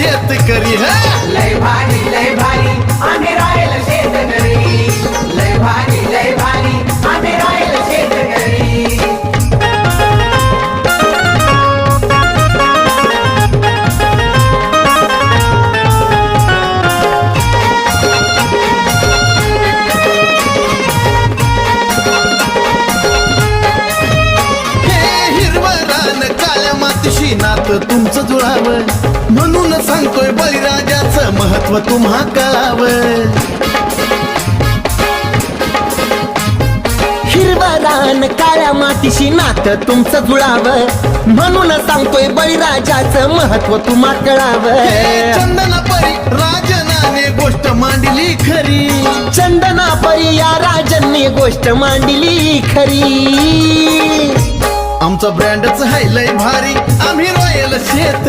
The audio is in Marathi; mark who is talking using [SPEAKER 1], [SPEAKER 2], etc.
[SPEAKER 1] शेतकरी
[SPEAKER 2] लय भारी आम्ही रॉयल शेतकरी लय भारी आम्ही रॉयल शेतकरी
[SPEAKER 1] नात तुमचं जुळावं म्हणून सांगतोय बळीराजाचं महत्व तुम्हा कळावं
[SPEAKER 3] हिरवं रान काळ्या मातीशी नातं तुमचं जुळावं म्हणून सांगतोय बळीराजाचं महत्व तुम्हा कळावं
[SPEAKER 1] चंदनापरी राजनाने गोष्ट मांडली खरी
[SPEAKER 3] चंदनापरी या राजांनी गोष्ट मांडली खरी
[SPEAKER 1] आमचा ब्रँडच आहे लय भारी आम्ही रॉयल शेत